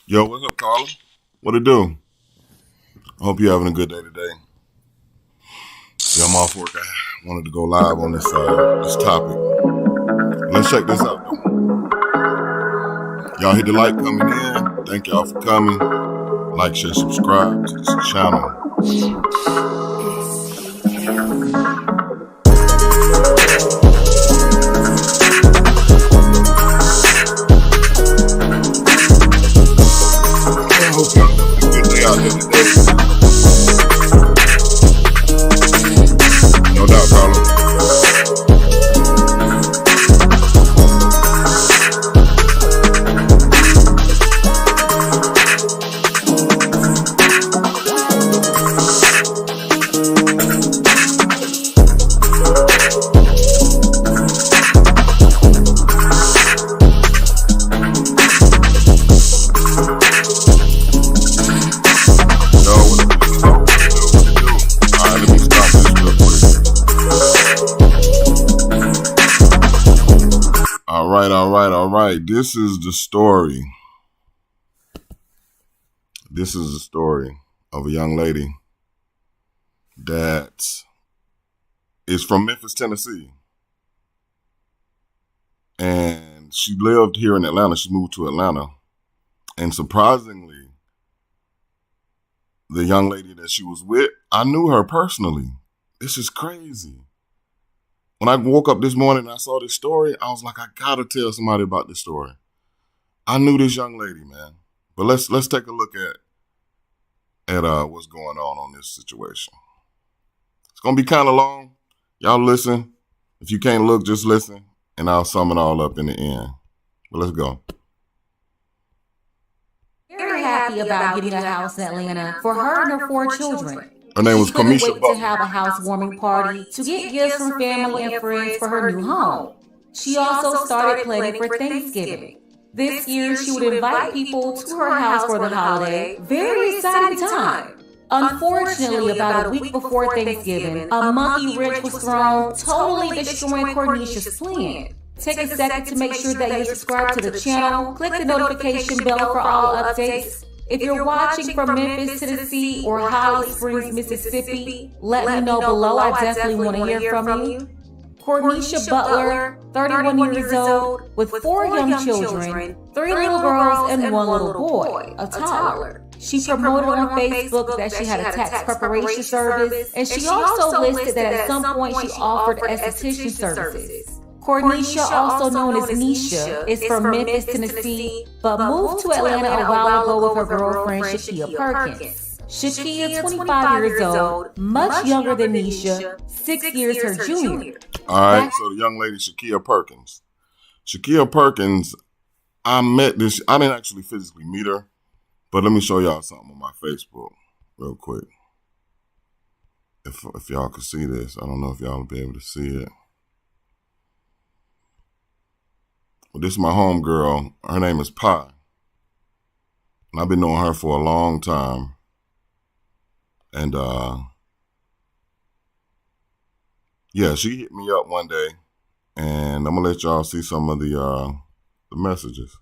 Yo, what's up, Carla? What it do? I hope you're having a good day today. Yeah, I'm off work. I wanted to go live on this topic. Let's check this out, though. Y'all hit the like coming in. Thank y'all for coming. Like, share, subscribe to this channel. I hope y'all having a good day out there today. No doubt, Carla. All right. This is the story. This is the story of a young lady that is from Memphis, Tennessee. And she lived here in Atlanta. She moved to Atlanta. And surprisingly, the young lady that she was with, I knew her personally. This is crazy. When I woke up this morning and I saw this story, I was like, I gotta tell somebody about this story. I knew this young lady, man. But let's take a look at what's going on this situation. It's gonna be kind of long. Y'all listen. If you can't look, just listen, and I'll sum it all up in the end. But let's go. Very happy about getting a house in Atlanta for her and her 4 children. Her name was She couldn't Cornesha wait Butler. to have a housewarming party to get gifts from family and friends for her new home. She also started planning for Thanksgiving. This year, she would invite people to her house for the holiday. Very exciting time. Unfortunately, about a week before Thanksgiving, a monkey wrench was thrown, totally destroying Cornesha's plan. Take a second to make sure that you're subscribed to the channel. Click the notification bell for all updates. If you're watching from Memphis, Tennessee, or Holly Springs, Mississippi, let me know below. I definitely want to hear from you. Cornesha Butler, 31 years old, with 4 young children, 3 little girls and 1 little boy, a toddler. She promoted on Facebook that she had a tax preparation service, and she also listed that at some point she offered esthetician services. Cornesha, also known as Nisha, is from Memphis, Tennessee, but moved to Atlanta a while ago with her girlfriend, Shakia Perkins. Shakia, 25 years old, much younger than Nisha, 6 years her junior. All right, so the young lady, Shakia Perkins. Shakia Perkins, I didn't actually physically meet her, but let me show y'all something on my Facebook real quick. If y'all can see this, I don't know if y'all will be able to see it. Well, this is my homegirl. Her name is Pi. And I've been knowing her for a long time. And, yeah, she hit me up one day. And I'm going to let y'all see some of the messages.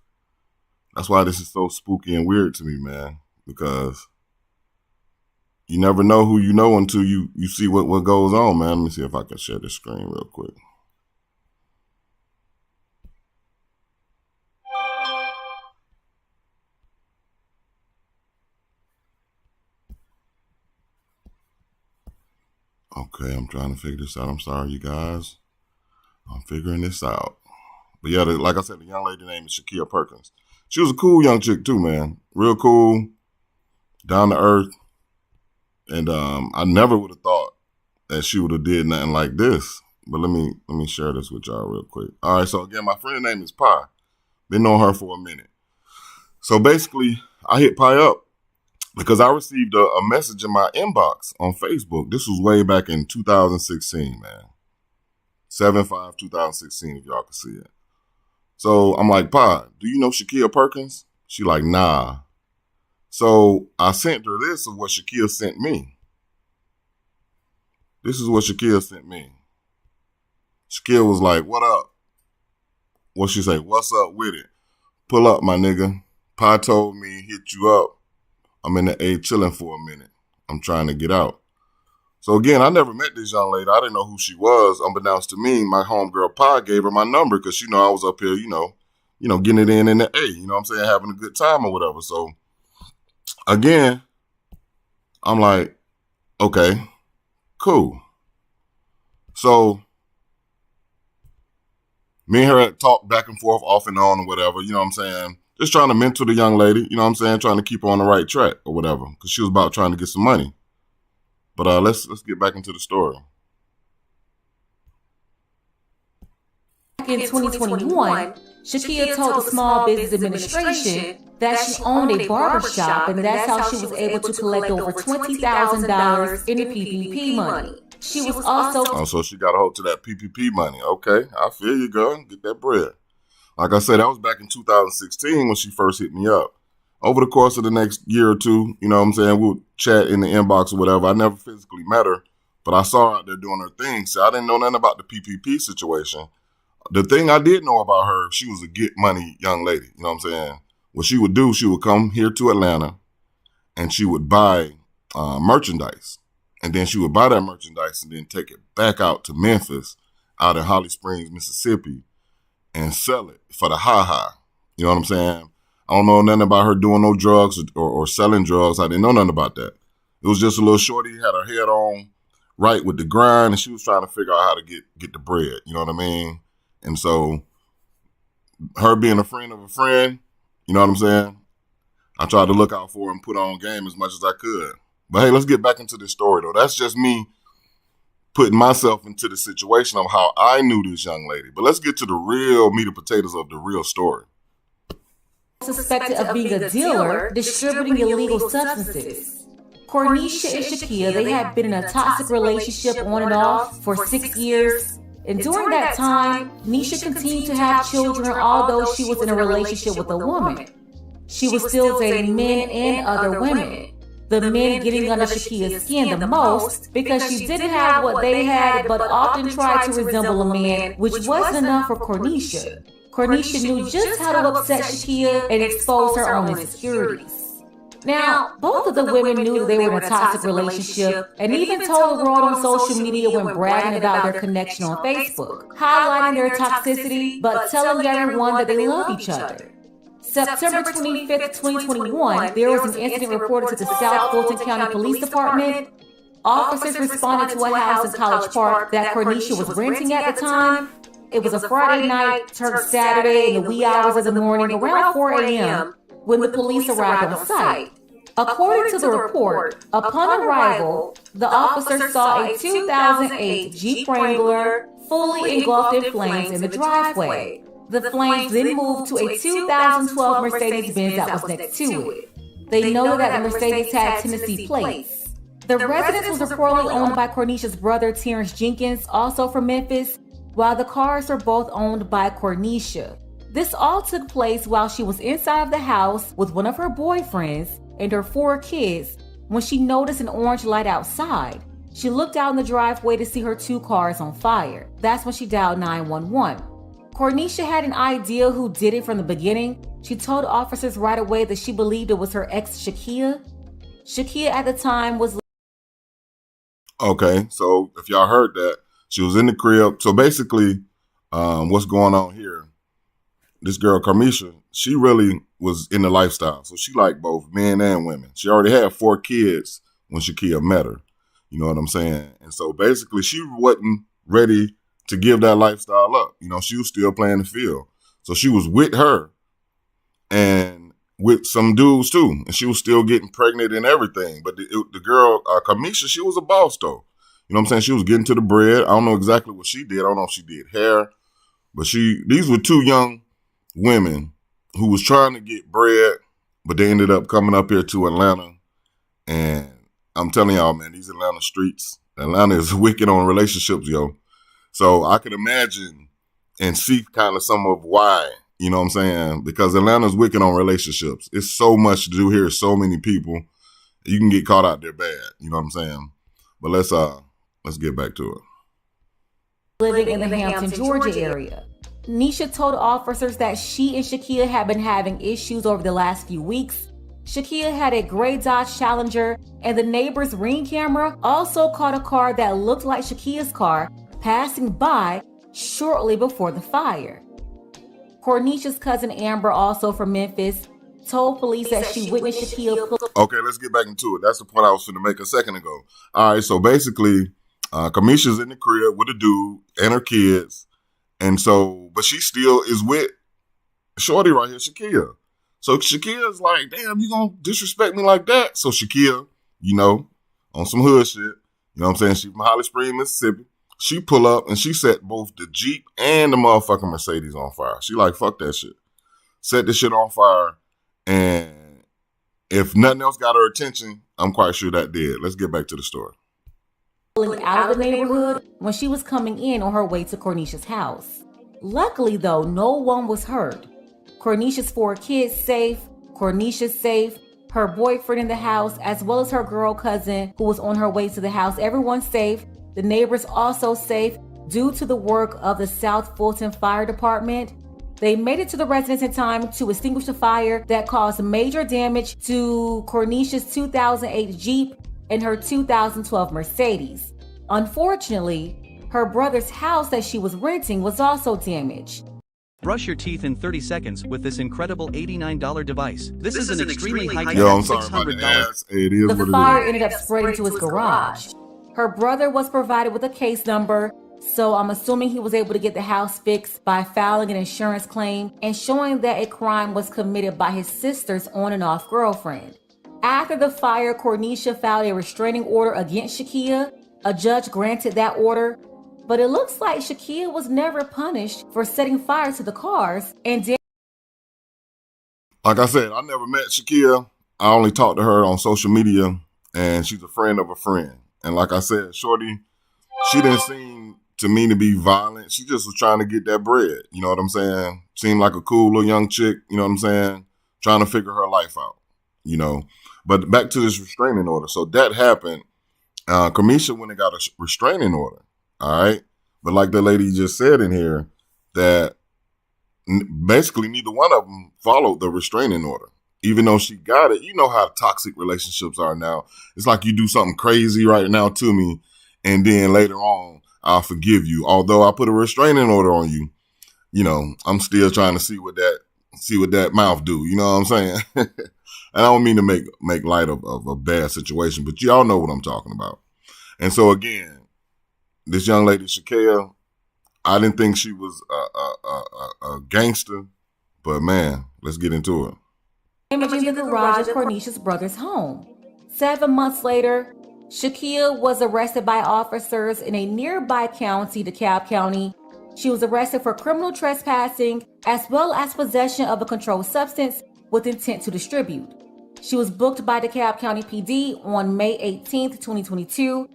That's why this is so spooky and weird to me, man. Because you never know who you know until you see what goes on, man. Let me see if I can share the screen real quick. Okay, I'm trying to figure this out. I'm sorry, you guys. I'm figuring this out. But yeah, like I said, the young lady name is Shakia Perkins. She was a cool young chick too, man. Real cool, down to earth. And I never would have thought that she would have did nothing like this. But let me share this with y'all real quick. All right, so again, my friend's name is Pi. Been knowing her for a minute. So basically, I hit Pi up because I received a message in my inbox on Facebook. This was way back in 2016, man. 7/5/2016, if y'all can see it. So I'm like, Pi, do you know Shakia Perkins? She like, nah. So I sent her this of what Shakia sent me. This is what Shakia sent me. Shakia was like, what up? What she say? What's up with it? Pull up, my nigga. Pa told me, hit you up. I'm in the A chilling for a minute. I'm trying to get out. So again, I never met this young lady. I didn't know who she was. Unbeknownst to me, my homegirl Pa gave her my number because, I was up here, getting it in the A, you know what I'm saying, having a good time or whatever. So again, I'm like, okay, cool. So me and her had talked back and forth off and on or whatever, you know what I'm saying? Just trying to mentor the young lady, you know what I'm saying? Trying to keep her on the right track or whatever because she was about trying to get some money. But let's get back into the story. Back in 2021, Shakia told the Small Business Administration that she owned a barbershop and that's how she was able to collect over $20,000 in the PPP money. She was also... Oh, so she got a hold to that PPP money. Okay, I feel you, girl. Get that bread. Like I said, that was back in 2016 when she first hit me up. Over the course of the next year or two, you know what I'm saying, we would chat in the inbox or whatever. I never physically met her, but I saw her out there doing her thing. So I didn't know nothing about the PPP situation. The thing I did know about her, she was a get money young lady. You know what I'm saying? What she would do, she would come here to Atlanta and she would buy merchandise. And then she would buy that merchandise and then take it back out to Memphis, out in Holly Springs, Mississippi, and sell it for the ha-ha. You know what I'm saying? I don't know nothing about her doing no drugs or selling drugs. I didn't know nothing about that. It was just a little shorty, had her head on right with the grind, and she was trying to figure out how to get the bread. You know what I mean? And so her being a friend of a friend, you know what I'm saying? I tried to look out for her and put on game as much as I could. But hey, let's get back into this story, though. That's just me putting myself into the situation of how I knew this young lady. But let's get to the real meat and potatoes of the real story. Suspected of being a dealer distributing illegal substances. Cornesha and Shakia, they had been in a toxic relationship on and off for 6 years. And during that time, Nisha continued to have children although she was in a relationship with a woman. She was still dating men and other women. The men getting under Shakia's skin the most because she didn't have what they had but often tried to resemble a man, which wasn't enough for Cornesha. Cornesha knew just how to upset Shakia and expose her own insecurities. Now, both of the women knew that they were in a toxic relationship and even told the world on social media when bragging about their connection on Facebook, highlighting their toxicity but telling everyone that they love each other. September 25th, 2021, there was an incident reported to the South Fulton County Police Department. Officers responded to a house in College Park that Cornesha was renting at the time. It was a Friday night, turned Saturday in the wee hours of the morning, around 4 a.m., when the police arrived on site. According to the report, upon arrival, the officers saw a 2008 Jeep Wrangler fully engulfed in flames in the driveway. The flames then moved to a 2012 Mercedes-Benz that was next to it. They noted that the Mercedes had Tennessee plates. The residence was reportedly owned by Cornesha's brother, Terrence Jenkins, also from Memphis, while the cars were both owned by Cornesha. This all took place while she was inside of the house with one of her boyfriends and her 4 kids when she noticed an orange light outside. She looked out in the driveway to see her 2 cars on fire. That's when she dialed 911. Cornesha had an idea who did it from the beginning. She told officers right away that she believed it was her ex, Shakia. Shakia at the time was... Okay, so if y'all heard that, she was in the crib. So basically, what's going on here, this girl, Cornesha, she really was in the lifestyle. So she liked both men and women. She already had 4 kids when Shakia met her. You know what I'm saying? And so basically, she wasn't ready to give that lifestyle up. You know, she was still playing the field. So she was with her and with some dudes too. And she was still getting pregnant and everything. But the girl, Cornesha, she was a boss though. You know what I'm saying? She was getting to the bread. I don't know exactly what she did. I don't know if she did hair. But these were 2 young women who was trying to get bread, but they ended up coming up here to Atlanta. And I'm telling y'all, man, these Atlanta streets, Atlanta is wicked on relationships, yo. So I could imagine and see kind of some of why, you know what I'm saying? Because Atlanta's wicked on relationships. It's so much to do here, so many people. You can get caught out there bad, you know what I'm saying? But let's get back to it. Living in the Hampton, Georgia area. Nisha told officers that she and Shakia had been having issues over the last few weeks. Shakia had a gray Dodge Challenger, and the neighbor's Ring camera also caught a car that looked like Shakia's car passing by shortly before the fire. Cornesha's cousin Amber, also from Memphis, told police that she witnessed Shakia. Okay, let's get back into it. That's the point I was going to make a second ago. All right, so basically, Cornesha's in the crib with a dude and her kids. And so, but she still is with Shorty right here, Shakia. So Shakia's like, damn, you gonna disrespect me like that? So Shakia, on some hood shit, you know what I'm saying? She from Holly Springs, Mississippi. She pull up and she set both the Jeep and the motherfucking Mercedes on fire. She like, fuck that shit. Set the shit on fire. And if nothing else got her attention, I'm quite sure that did. Let's get back to the story. Out of the neighborhood when she was coming in on her way to Cornesha's house. Luckily, though, no one was hurt. Cornesha's 4 kids safe, Cornesha's safe, her boyfriend in the house, as well as her girl cousin who was on her way to the house. Everyone's safe. The neighbors also safe due to the work of the South Fulton Fire Department. They made it to the residence in time to extinguish the fire that caused major damage to Cornesha's 2008 Jeep and her 2012 Mercedes. Unfortunately, her brother's house that she was renting was also damaged. Brush your teeth in 30 seconds with this incredible $89 device. This is an extremely high-tech I'm sorry about the ass. It is the fire ended up spreading to his garage. Her brother was provided with a case number, so I'm assuming he was able to get the house fixed by filing an insurance claim and showing that a crime was committed by his sister's on and off girlfriend. After the fire, Cornesha filed a restraining order against Shakia. A judge granted that order, but it looks like Shakia was never punished for setting fire to the cars and like I said, I never met Shakia. I only talked to her on social media, and she's a friend of a friend. And like I said, Shorty, she didn't seem to me to be violent. She just was trying to get that bread. You know what I'm saying? Seemed like a cool little young chick, you know what I'm saying? Trying to figure her life out, But back to this restraining order. So that happened. Cornesha went and got a restraining order. All right. But like the lady just said in here, that basically neither one of them followed the restraining order. Even though she got it, you know how toxic relationships are now. It's like you do something crazy right now to me, and then later on, I'll forgive you. Although I put a restraining order on you, I'm still trying to see what that mouth do. You know what I'm saying? And I don't mean to make light of a bad situation, but y'all know what I'm talking about. And so again, this young lady, Shakia, I didn't think she was a gangster, but man, let's get into it. Imaging the garage of Cornesha's brother's home. 7 months later, Shakia was arrested by officers in a nearby county, DeKalb County. She was arrested for criminal trespassing as well as possession of a controlled substance with intent to distribute. She was booked by DeKalb County PD on May 18, 2022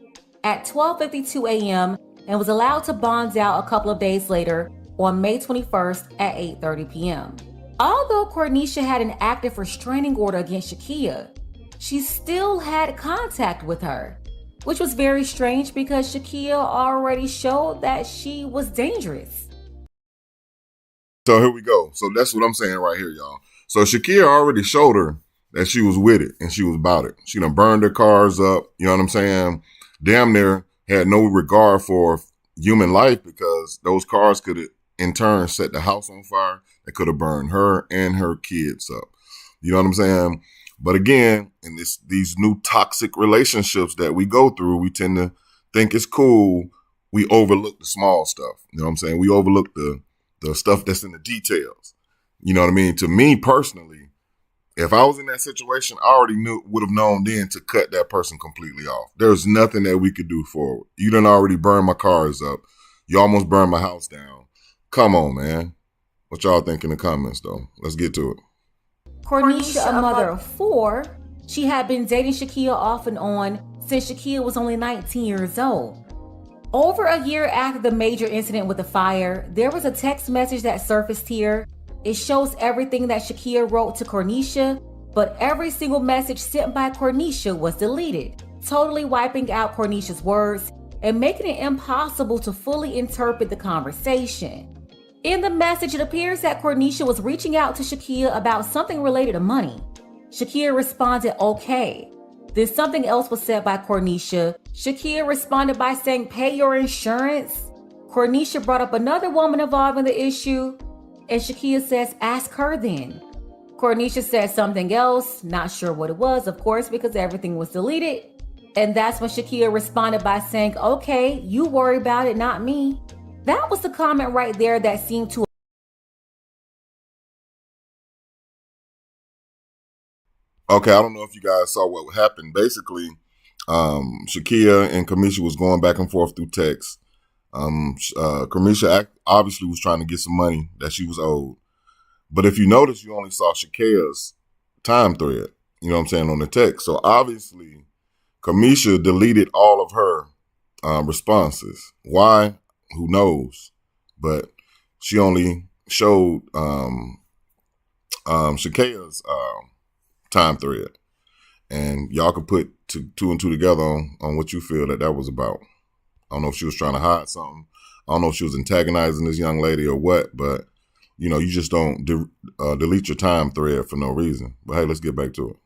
at 12:52 a.m. and was allowed to bond out a couple of days later on May 21st at 8:30 p.m. Although Cornesha had an active restraining order against Shakia, she still had contact with her, which was very strange because Shakia already showed that she was dangerous. So here we go. So that's what I'm saying right here, y'all. So Shakia already showed her that she was with it and she was about it. She done burned her cars up, you know what I'm saying? Damn near had no regard for human life because those cars could have in turn set the house on fire. They could have burned her and her kids up. You know what I'm saying? But again, in these new toxic relationships that we go through, we tend to think it's cool. We overlook the small stuff. You know what I'm saying? We overlook the stuff that's in the details. You know what I mean? To me personally, if I was in that situation, I already would have known then to cut that person completely off. There's nothing that we could do for it. You done already burned my cars up. You almost burned my house down. Come on, man. What y'all think in the comments, though? Let's get to it. Cornesha, a mother of 4, she had been dating Shakia off and on since Shakia was only 19 years old. Over a year after the major incident with the fire, there was a text message that surfaced here. It shows everything that Shakia wrote to Cornesha, but every single message sent by Cornesha was deleted, totally wiping out Cornesha's words and making it impossible to fully interpret the conversation. In the message, it appears that Cornesha was reaching out to Shakia about something related to money. Shakia responded, okay. Then something else was said by Cornesha. Shakia responded by saying, pay your insurance. Cornesha brought up another woman involved in the issue, and Shakia says, ask her then. Cornesha said something else, not sure what it was, of course, because everything was deleted. And that's when Shakia responded by saying, okay, you worry about it, not me. That was the comment right there that seemed to... Okay, I don't know if you guys saw what happened. Basically, Shakia and Cornesha was going back and forth through text. Cornesha obviously was trying to get some money that she was owed. But if you notice, you only saw Shakia's time thread, you know what I'm saying, on the text. So obviously, Cornesha deleted all of her responses. Why? Who knows? But she only showed Shakia's time thread. And y'all can put two and two together on what you feel that was about. I don't know if she was trying to hide something. I don't know if she was antagonizing this young lady or what, but, you know, you just don't delete your time thread for no reason. But hey, let's get back to it.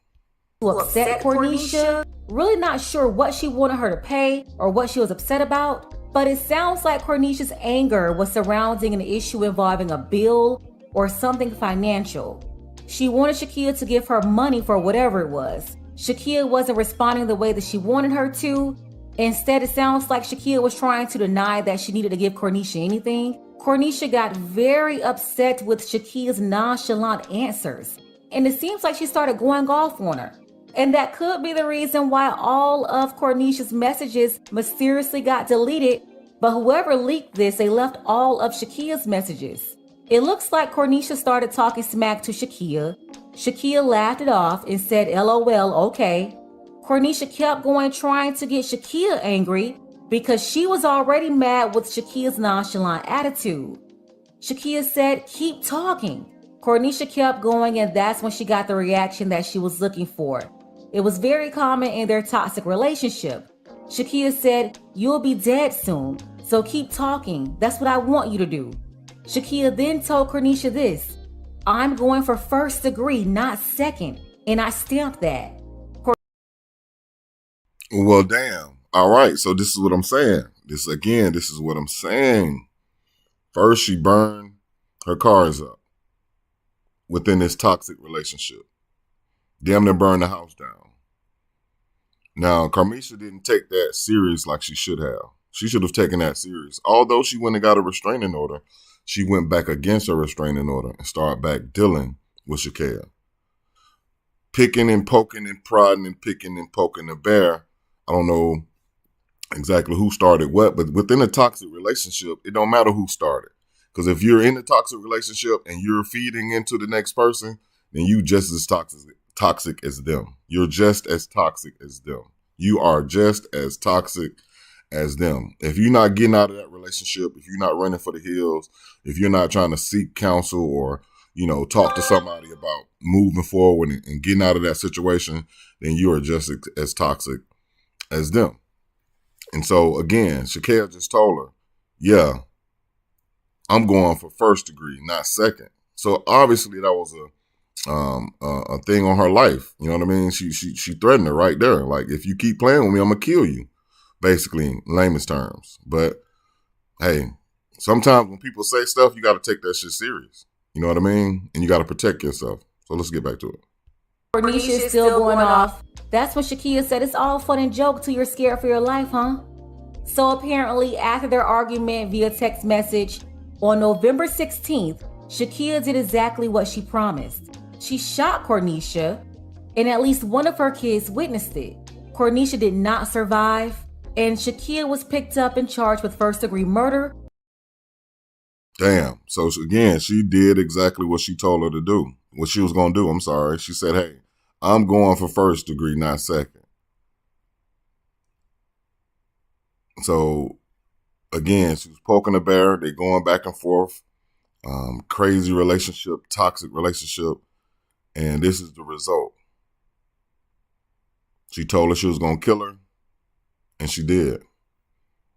Upset Cornesha, really not sure what she wanted her to pay or what she was upset about, but it sounds like Cornesha's anger was surrounding an issue involving a bill or something financial. She wanted Shakia to give her money for whatever it was. Shakia wasn't responding the way that she wanted her to. Instead, it sounds like Shakia was trying to deny that she needed to give Cornesha anything. Cornesha got very upset with Shakia's nonchalant answers, and it seems like she started going off on her. And that could be the reason why all of Cornesha's messages mysteriously got deleted, but whoever leaked this, they left all of Shakia's messages. It looks like Cornesha started talking smack to Shakia. Shakia laughed it off and said, LOL, okay. Cornesha kept going, trying to get Shakia angry because she was already mad with Shakia's nonchalant attitude. Shakia said, keep talking. Cornesha kept going, and that's when she got the reaction that she was looking for. It was very common in their toxic relationship. Shakia said, you'll be dead soon, so keep talking. That's what I want you to do. Shakia then told Cornesha this, I'm going for first degree, not second, and I stamped that. Well, damn. All right, so this is what I'm saying. This is what I'm saying. First, she burned her cars up within this toxic relationship. Damn near burned the house down. Now, Cornesha didn't take that serious like she should have. She should have taken that serious. Although she went and got a restraining order, she went back against her restraining order and started back dealing with Shakia. Picking and poking and prodding and picking and poking the bear. I don't know exactly who started what, but within a toxic relationship, it don't matter who started. Because if you're in a toxic relationship and you're feeding into the next person, then you just as toxic as them. You're just as toxic as them. You are just as toxic as them. If you're not getting out of that relationship, if you're not running for the hills, if you're not trying to seek counsel or, you know, talk to somebody about moving forward and getting out of that situation, then you are just as toxic as them. And so, again, Shakia just told her, yeah, I'm going for first degree, not second. So obviously that was a thing on her life. You know what I mean? She threatened her right there. Like, if you keep playing with me, I'm gonna kill you. Basically, in lamest terms. But hey, sometimes when people say stuff, you got to take that shit serious. You know what I mean? And you got to protect yourself. So let's get back to it. Cornesha is still going off. That's when Shakia said, it's all fun and joke till you're scared for your life, huh? So apparently, after their argument via text message on November 16th, Shakia did exactly what she promised. She shot Cornesha, and at least one of her kids witnessed it. Cornesha did not survive, and Shakia was picked up and charged with first-degree murder. Damn. So again, she did exactly what she told her to do. What she was going to do, I'm sorry. She said, hey, I'm going for first degree, not second. So again, she was poking the bear. They going back and forth. Crazy relationship, toxic relationship. And this is the result. She told her she was going to kill her. And she did.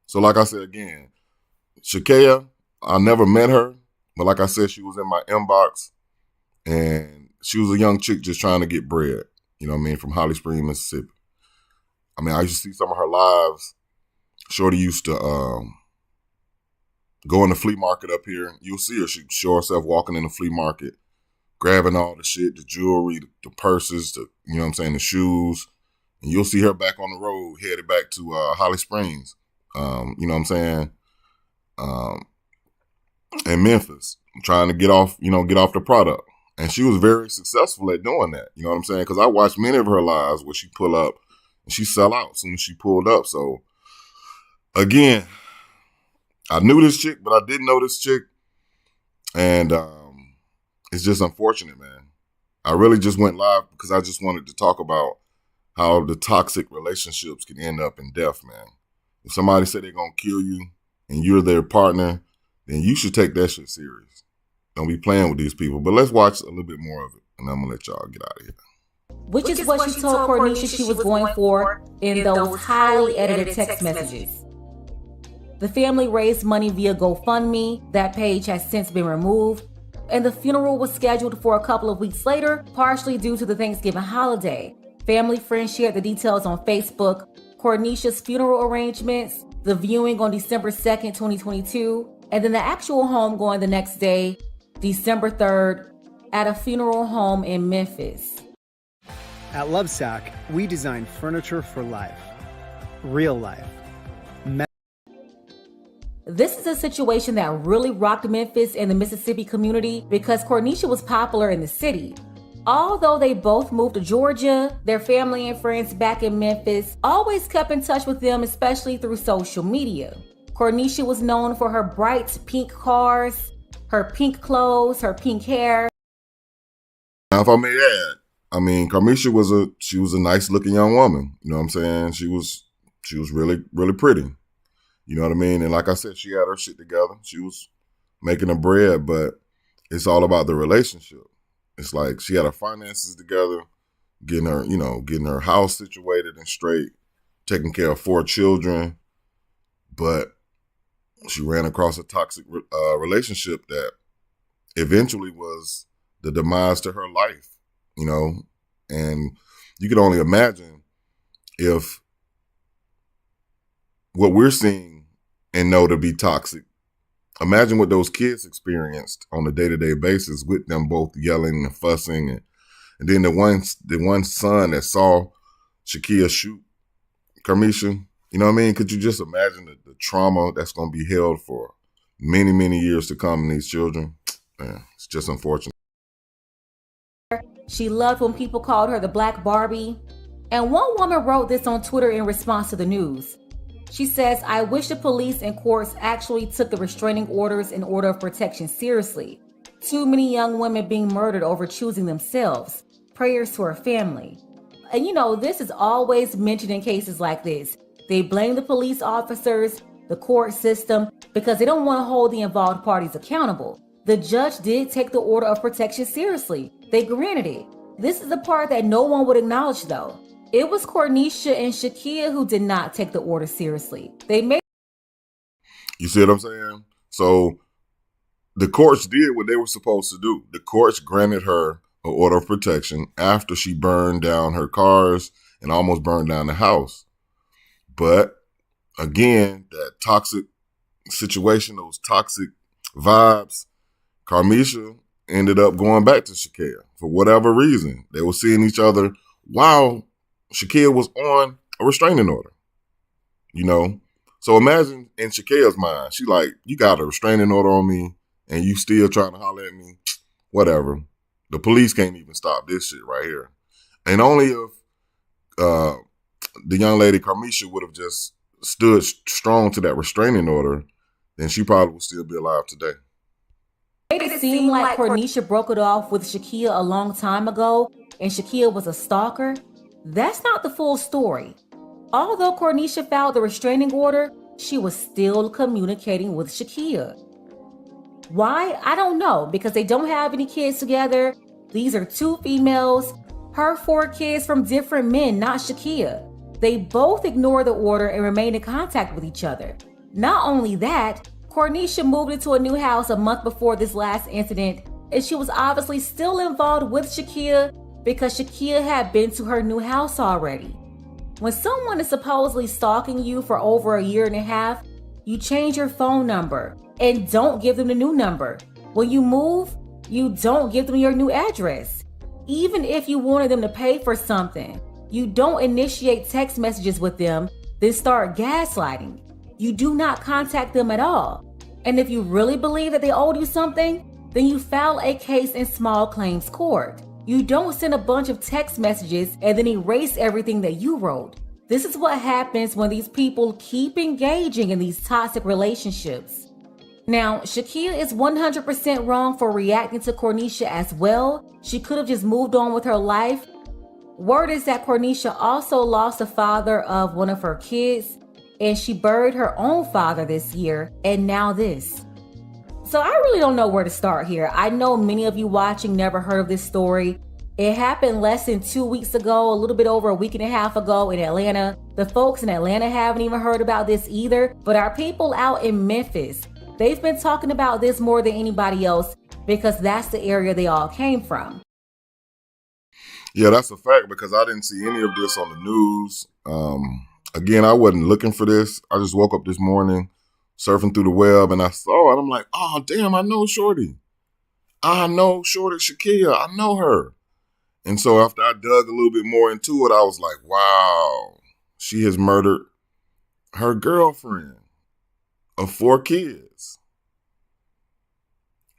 So like I said again, Shakia, I never met her. But like I said, she was in my inbox, and she was a young chick just trying to get bread, you know what I mean, from Holly Springs, Mississippi. I mean, I used to see some of her lives. Shorty used to go in the flea market up here. You'll see her. She'd show herself walking in the flea market, grabbing all the shit, the jewelry, the purses, you know what I'm saying, the shoes. And you'll see her back on the road, headed back to Holly Springs, you know what I'm saying, in Memphis, trying to get off the product. And she was very successful at doing that, you know what I'm saying? Because I watched many of her lives where she pull up and she sell out as soon as she pulled up. So, again, I knew this chick, but I didn't know this chick. And it's just unfortunate, man. I really just went live because I just wanted to talk about how the toxic relationships can end up in death, man. If somebody said they're going to kill you and you're their partner, then you should take that shit serious. Don't be playing with these people. But let's watch a little bit more of it, and I'm going to let y'all get out of here. Which is what she told Cornesha she was going for in those highly edited text messages. The family raised money via GoFundMe. That page has since been removed. And the funeral was scheduled for a couple of weeks later, partially due to the Thanksgiving holiday. Family friends shared the details on Facebook. Cornesha's funeral arrangements, the viewing on December 2nd, 2022, and then the actual homegoing the next day, December 3rd, at a funeral home in Memphis. At Lovesac, we design furniture for life. Real life. This is a situation that really rocked Memphis and the Mississippi community because Cornesha was popular in the city. Although they both moved to Georgia, their family and friends back in Memphis always kept in touch with them, especially through social media. Cornesha was known for her bright pink cars, her pink clothes, her pink hair. Now, if I may add, I mean, Cornesha was a nice looking young woman. You know what I'm saying? She was really, really pretty. You know what I mean? And like I said, she had her shit together. She was making her bread, but it's all about the relationship. It's like she had her finances together, getting her house situated and straight, taking care of 4 children, but she ran across a toxic relationship that eventually was the demise to her life, you know? And you can only imagine if what we're seeing and know to be toxic, imagine what those kids experienced on a day-to-day basis with them both yelling and fussing. And then the one son that saw Shakia shoot Cornesha, you know what I mean? Could you just imagine the trauma that's going to be held for many, many years to come in these children? Man, it's just unfortunate. She loved when people called her the Black Barbie. And one woman wrote this on Twitter in response to the news. She says, "I wish the police and courts actually took the restraining orders and order of protection seriously. Too many young women being murdered over choosing themselves. Prayers to her family." And this is always mentioned in cases like this. They blame the police officers, the court system, because they don't want to hold the involved parties accountable. The judge did take the order of protection seriously. They granted it. This is the part that no one would acknowledge, though. It was Cornesha and Shakia who did not take the order seriously. You see what I'm saying? So the courts did what they were supposed to do. The courts granted her an order of protection after she burned down her cars and almost burned down the house. But again, that toxic situation, those toxic vibes, Cornesha ended up going back to Shakia for whatever reason. They were seeing each other while Shakia was on a restraining order, So imagine in Shakia's mind, she like, you got a restraining order on me and you still trying to holler at me? Whatever. The police can't even stop this shit right here. And only if the young lady Cornesha would have just stood strong to that restraining order, then she probably would still be alive today. It seemed like Cornesha broke it off with Shakia a long time ago and Shakia was a stalker. That's not the full story. Although Cornesha filed the restraining order, she was still communicating with Shakia. Why? I don't know, because they don't have any kids together. These are 2 females, her 4 kids from different men, not Shakia. They both ignored the order and remained in contact with each other. Not only that, Cornesha moved into a new house a month before this last incident, and she was obviously still involved with Shakia because Shakia had been to her new house already. When someone is supposedly stalking you for over a year and a half, you change your phone number and don't give them the new number. When you move, you don't give them your new address. Even if you wanted them to pay for something, you don't initiate text messages with them, then start gaslighting. You do not contact them at all. And if you really believe that they owed you something, then you file a case in small claims court. You don't send a bunch of text messages and then erase everything that you wrote. This is what happens when these people keep engaging in these toxic relationships. Now, Shakia is 100% wrong for reacting to Cornesha as well. She could have just moved on with her life. Word is that Cornesha also lost the father of one of her kids, and she buried her own father this year, and now this. So I really don't know where to start here. I know many of you watching never heard of this story. It happened less than 2 weeks ago, a little bit over a week and a half ago in Atlanta. The folks in Atlanta haven't even heard about this either, but our people out in Memphis, they've been talking about this more than anybody else because that's the area they all came from. Yeah, that's a fact because I didn't see any of this on the news. Again, I wasn't looking for this. I just woke up this morning surfing through the web and I saw it. I'm like, oh, damn, I know Shorty. I know Shorty Shakia. I know her. And so after I dug a little bit more into it, I was like, wow, she has murdered her girlfriend of 4 kids.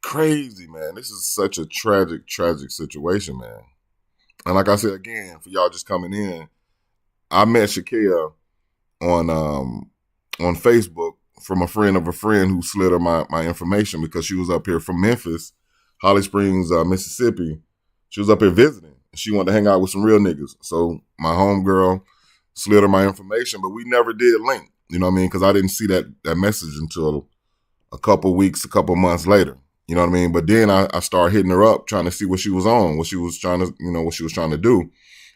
Crazy, man. This is such a tragic, tragic situation, man. And like I said, again, for y'all just coming in, I met Shakia on Facebook from a friend of a friend who slid her my information because she was up here from Memphis, Holly Springs, Mississippi. She was up here visiting. She wanted to hang out with some real niggas. So my homegirl slid her my information, but we never did link. You know what I mean? Because I didn't see that message until a couple weeks, a couple months later. You know what I mean? But then I started hitting her up, trying to see what she was on, what she was trying to do.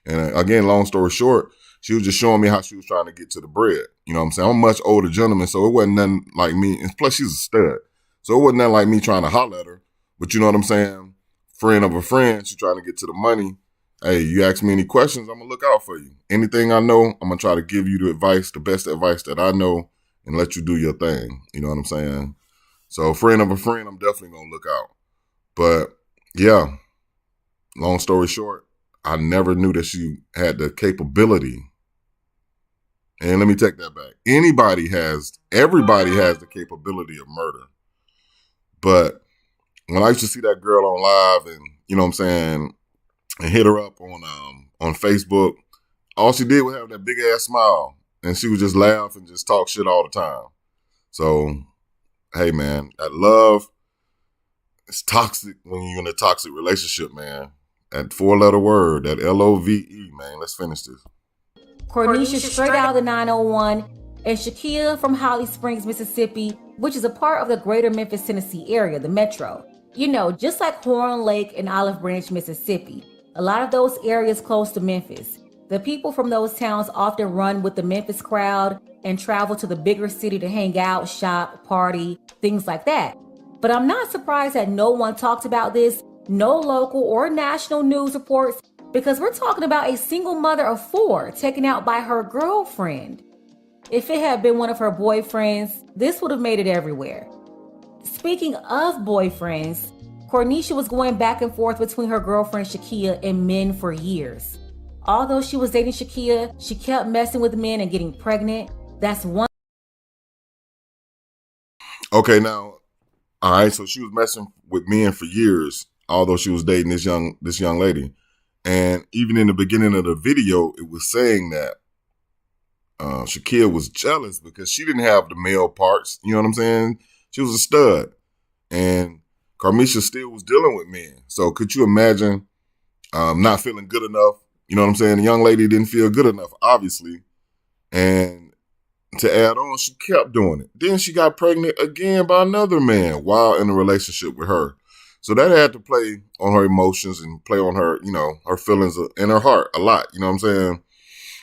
And again, long story short, she was just showing me how she was trying to get to the bread. You know what I'm saying? I'm a much older gentleman, so it wasn't nothing like me. And plus, she's a stud. So it wasn't nothing like me trying to holler at her. But you know what I'm saying? Friend of a friend, she's trying to get to the money. Hey, you ask me any questions, I'm going to look out for you. Anything I know, I'm going to try to give you the advice, the best advice that I know, and let you do your thing. You know what I'm saying? So friend of a friend, I'm definitely going to look out. But yeah, long story short, I never knew that she had the capability. And let me take that back. Everybody has the capability of murder. But when I used to see that girl on live and, you know what I'm saying, and hit her up on Facebook, all she did was have that big ass smile. And she would just laugh and just talk shit all the time. So, hey man, that love is toxic when you're in a toxic relationship, man. That 4-letter word, that LOVE, man. Let's finish this. Cornesha straight out of the 901, and Shakia from Holly Springs, Mississippi, which is a part of the greater Memphis, Tennessee area, the metro. You know, just like Horn Lake and Olive Branch, Mississippi, a lot of those areas close to Memphis. The people from those towns often run with the Memphis crowd and travel to the bigger city to hang out, shop, party, things like that. But I'm not surprised that no one talked about this, no local or national news reports, because we're talking about a single mother of 4 taken out by her girlfriend. If it had been one of her boyfriends, this would have made it everywhere. Speaking of boyfriends, Cornesha was going back and forth between her girlfriend Shakia and men for years. Although she was dating Shakia, she kept messing with men and getting pregnant. That's one. Okay, now, all right, so she was messing with men for years, although she was dating this young lady. And even in the beginning of the video, it was saying that Shakia was jealous because she didn't have the male parts. You know what I'm saying? She was a stud. And Cornesha still was dealing with men. So could you imagine not feeling good enough? You know what I'm saying? The young lady didn't feel good enough, obviously. And to add on, she kept doing it. Then she got pregnant again by another man while in a relationship with her. So that had to play on her emotions and play on her, you know, her feelings and her heart a lot. You know what I'm saying?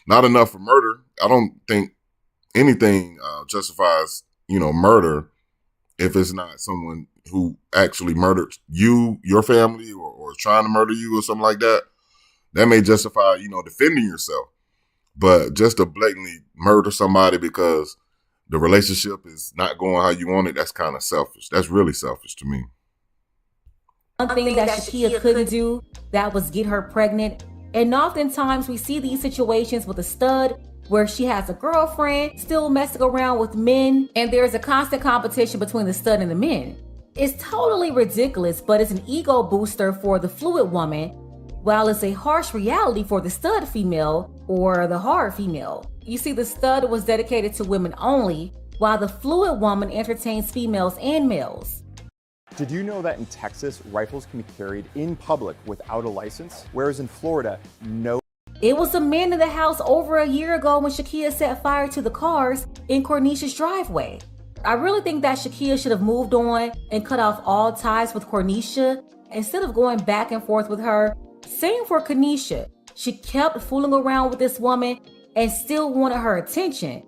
Not enough for murder. I don't think anything justifies, you know, murder if it's not someone who actually murdered you, your family, or is trying to murder you or something like that. That may justify, defending yourself. But just to blatantly murder somebody because the relationship is not going how you want it, that's kind of selfish. That's really selfish to me. One thing that Shakia couldn't do, that was get her pregnant. And oftentimes we see these situations with a stud where she has a girlfriend still messing around with men, and there's a constant competition between the stud and the men. It's totally ridiculous, but it's an ego booster for the fluid woman, while it's a harsh reality for the stud female or the hard female. You see, the stud was dedicated to women only, while the fluid woman entertains females and males. Did you know that in Texas, rifles can be carried in public without a license, whereas in Florida, no? It was a man in the house over a year ago when Shakia set fire to the cars in Cornesha's driveway. I really think that Shakia should have moved on and cut off all ties with Cornesha instead of going back and forth with her. Same for Cornesha. She kept fooling around with this woman and still wanted her attention.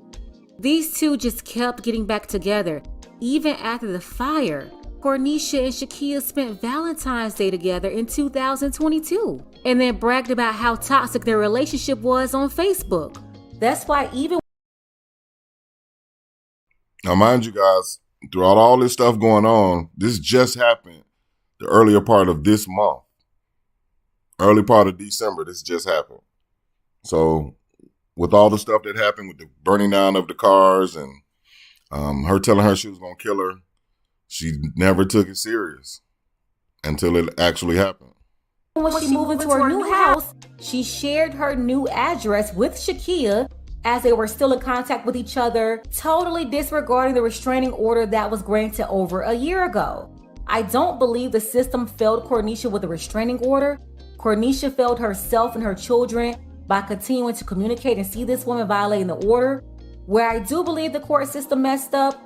These two just kept getting back together, even after the fire. Cornesha and Shakia spent Valentine's Day together in 2022 and then bragged about how toxic their relationship was on Facebook. That's why even... Now, mind you guys, throughout all this stuff going on, this just happened the earlier part of this month. Early part of December, this just happened. So with all the stuff that happened with the burning down of the cars and her telling her she was going to kill her, she never took it serious until it actually happened. When she moved into her new house, she shared her new address with Shakia as they were still in contact with each other, totally disregarding the restraining order that was granted over a year ago. I don't believe the system failed Cornesha with a restraining order. Cornesha failed herself and her children by continuing to communicate and see this woman violating the order. Where I do believe the court system messed up,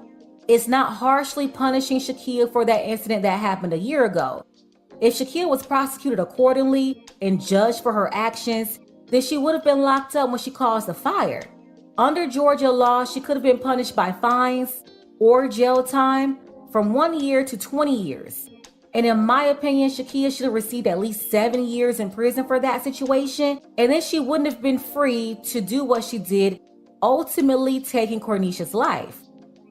it's not harshly punishing Shakia for that incident that happened a year ago. If Shakia was prosecuted accordingly and judged for her actions, then she would have been locked up when she caused the fire. Under Georgia law, she could have been punished by fines or jail time from 1 year to 20 years. And in my opinion, Shakia should have received at least 7 years in prison for that situation, and then she wouldn't have been free to do what she did, ultimately taking Cornesha's life.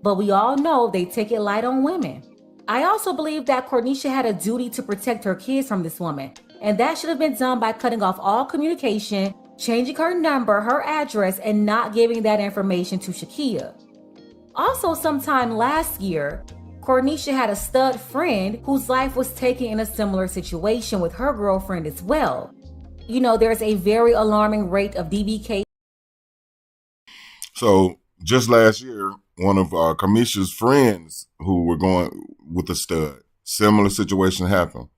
But we all know they take it light on women. I also believe that Cornesha had a duty to protect her kids from this woman, and that should have been done by cutting off all communication, changing her number, her address, and not giving that information to Shakia. Also, sometime last year, Cornesha had a stud friend whose life was taken in a similar situation with her girlfriend as well. You know, there's a very alarming rate of DBK. So just last year, one of Cornesha's friends who were going with a stud, similar situation happened.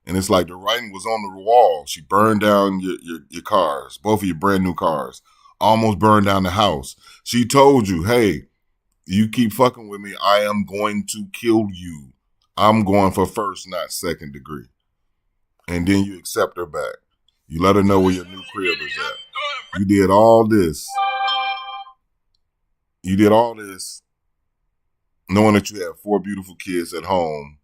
And it's like the writing was on the wall. She burned down your cars, both of your brand new cars, almost burned down the house. She told you, hey, you keep fucking with me, I am going to kill you. I'm going for first, not second degree. And then you accept her back. You let her know where your new crib is at. You did all this. You did all this knowing that you have 4 beautiful kids at home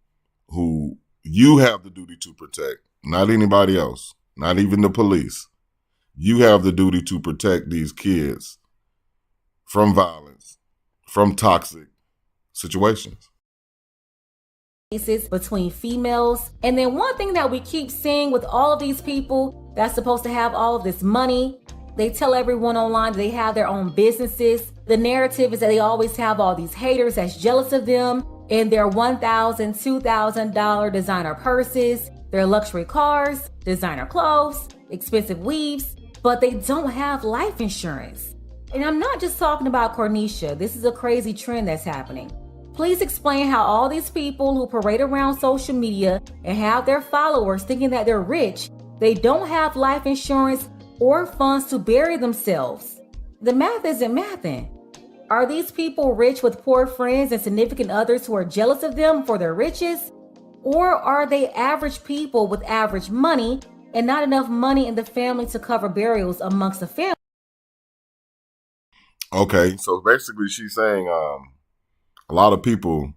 who you have the duty to protect, not anybody else, not even the police. You have the duty to protect these kids from violence, from toxic situations. Between females. And then one thing that we keep seeing with all of these people that's supposed to have all of this money, they tell everyone online that they have their own businesses. The narrative is that they always have all these haters that's jealous of them in their $1,000, $2,000 designer purses, their luxury cars, designer clothes, expensive weaves, but they don't have life insurance. And I'm not just talking about Cornesha. This is a crazy trend that's happening. Please explain how all these people who parade around social media and have their followers thinking that they're rich, they don't have life insurance or funds to bury themselves. The math isn't mathing. Are these people rich with poor friends and significant others who are jealous of them for their riches? Or are they average people with average money and not enough money in the family to cover burials amongst the family? Okay, so basically she's saying a lot of people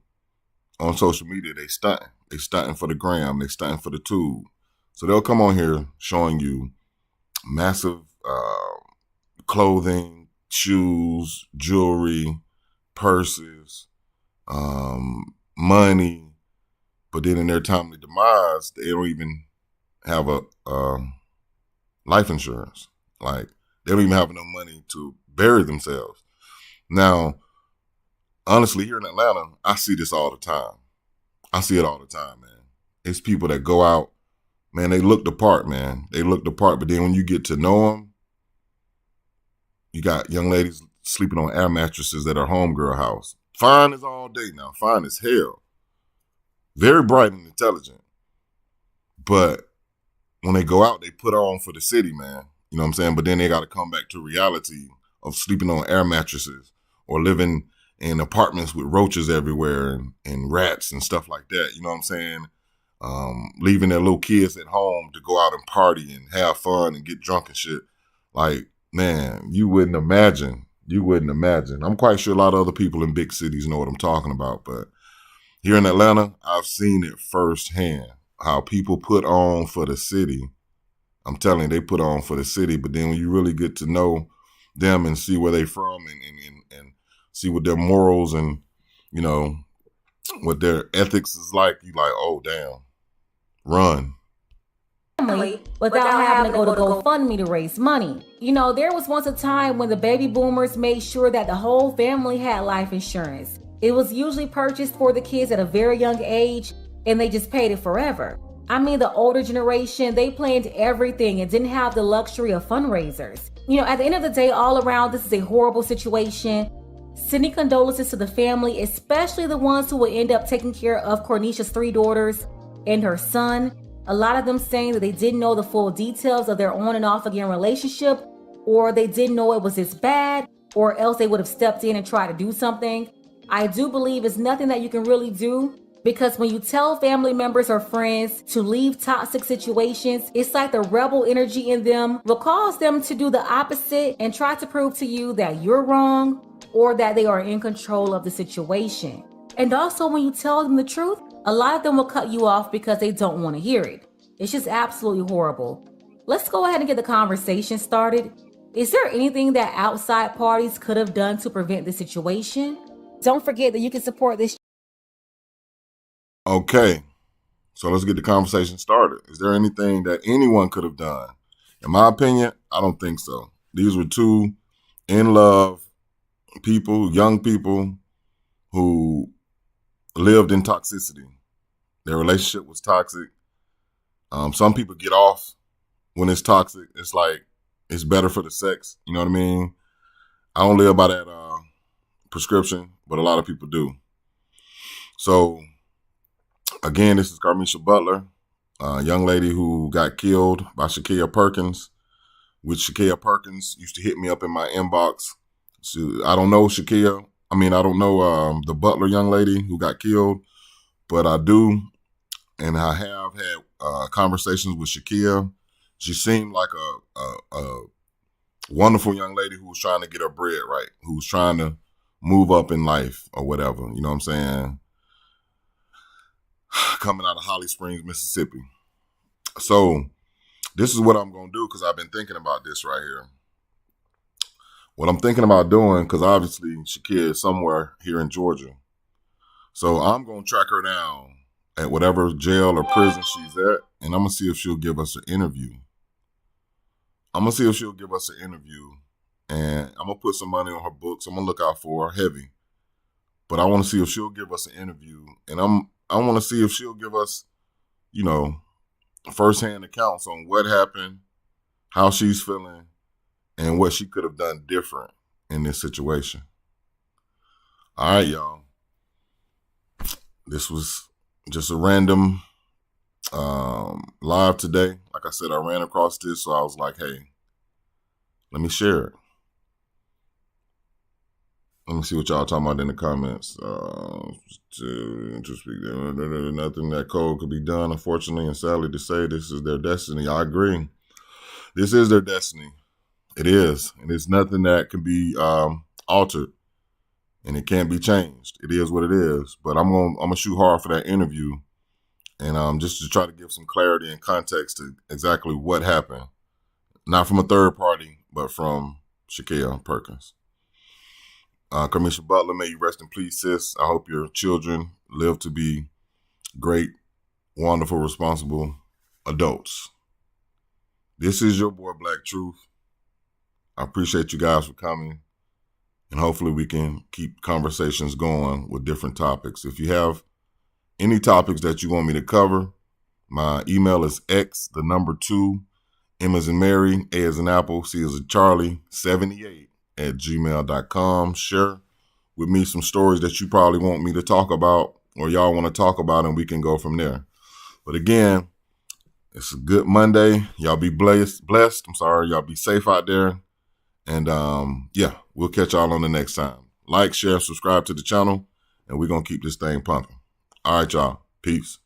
on social media, they stunting. They stunting for the gram. They stunting for the tube. So they'll come on here showing you massive clothing, shoes, jewelry, purses, money. But then in their timely demise, they don't even have a life insurance. Like, they don't even have enough money to bury themselves. Now, honestly, here in Atlanta, I see this all the time. I see it all the time, man. It's people that go out, man, they look the part, man. They look the part, but then when you get to know them, you got young ladies sleeping on air mattresses at her homegirl house. Fine as all day now, fine as hell. Very bright and intelligent. But when they go out, they put on for the city, man. You know what I'm saying? But then they got to come back to reality of sleeping on air mattresses or living in apartments with roaches everywhere and rats and stuff like that. You know what I'm saying? Leaving their little kids at home to go out and party and have fun and get drunk and shit. Like, man, you wouldn't imagine. You wouldn't imagine. I'm quite sure a lot of other people in big cities know what I'm talking about. But here in Atlanta, I've seen it firsthand, how people put on for the city. I'm telling you, they put on for the city. But then when you really get to know them and see where they from and see what their morals and, you know, what their ethics is like, you like, oh, damn, run. Without having to go to GoFundMe to raise money. You know, there was once a time when the baby boomers made sure that the whole family had life insurance. It was usually purchased for the kids at a very young age, and they just paid it forever. I mean, the older generation, they planned everything and didn't have the luxury of fundraisers. You know, at the end of the day, all around, this is a horrible situation. Sending condolences to the family, especially the ones who will end up taking care of Cornesha's 3 daughters and her son. A lot of them saying that they didn't know the full details of their on and off again relationship, or they didn't know it was this bad, or else they would have stepped in and tried to do something. I do believe it's nothing that you can really do, because when you tell family members or friends to leave toxic situations, it's like the rebel energy in them will cause them to do the opposite and try to prove to you that you're wrong or that they are in control of the situation. And also, when you tell them the truth, a lot of them will cut you off because they don't want to hear it. It's just absolutely horrible. Let's go ahead and get the conversation started. Is there anything that outside parties could have done to prevent this situation? Don't forget that you can support this. Okay, so let's get the conversation started. Is there anything that anyone could have done? In my opinion, I don't think so. These were 2 in love people, young people who lived in toxicity. Their relationship was toxic. Some people get off when it's toxic. It's like, it's better for the sex. You know what I mean? I don't live by that prescription, but a lot of people do. So, again, this is Cornesha Butler, a young lady who got killed by Shakia Perkins, which Shakia Perkins used to hit me up in my inbox. So I don't know Shakia. I don't know the Butler young lady who got killed, but I do, and I have had conversations with Shakia. She seemed like a wonderful young lady who was trying to get her bread right, who was trying to move up in life or whatever. You know what I'm saying? Coming out of Holly Springs, Mississippi. So this is what I'm going to do, because I've been thinking about this right here. What I'm thinking about doing, because obviously Shakia is somewhere here in Georgia. So I'm going to track her down at whatever jail or prison she's at, and I'm going to see if she'll give us an interview. And I'm going to put some money on her books. I'm going to look out for her heavy. But I want to see if she'll give us an interview. And I want to see if she'll give us, you know, firsthand accounts on what happened, how she's feeling, and what she could have done different in this situation. All right, y'all. This was just a random live today. Like I said, I ran across this, so I was like, hey, let me share it. Let me see what y'all talking about in the comments. To speak there, nothing that cold could be done, unfortunately, and sadly to say, this is their destiny. I agree. This is their destiny. It is. And it's nothing that can be altered. and it can't be changed. It is what it is. But I'm gonna shoot hard for that interview, and just to try to give some clarity and context to exactly what happened, not from a third party, but from Shakia Perkins. Cornesha Butler, may you rest in peace, sis. I hope your children live to be great, wonderful, responsible adults. This is your boy, Black Truth. I appreciate you guys for coming, and hopefully we can keep conversations going with different topics. If you have any topics that you want me to cover, my email is x2, M as in Mary, A as in Apple, C as in Charlie, 78 @gmail.com. Share with me some stories that you probably want me to talk about or y'all want to talk about, and we can go from there. But again, it's a good Monday. Y'all be blessed. Y'all be safe out there. And we'll catch y'all on the next time. Like, share, subscribe to the channel, and we're going to keep this thing pumping. All right, y'all. Peace.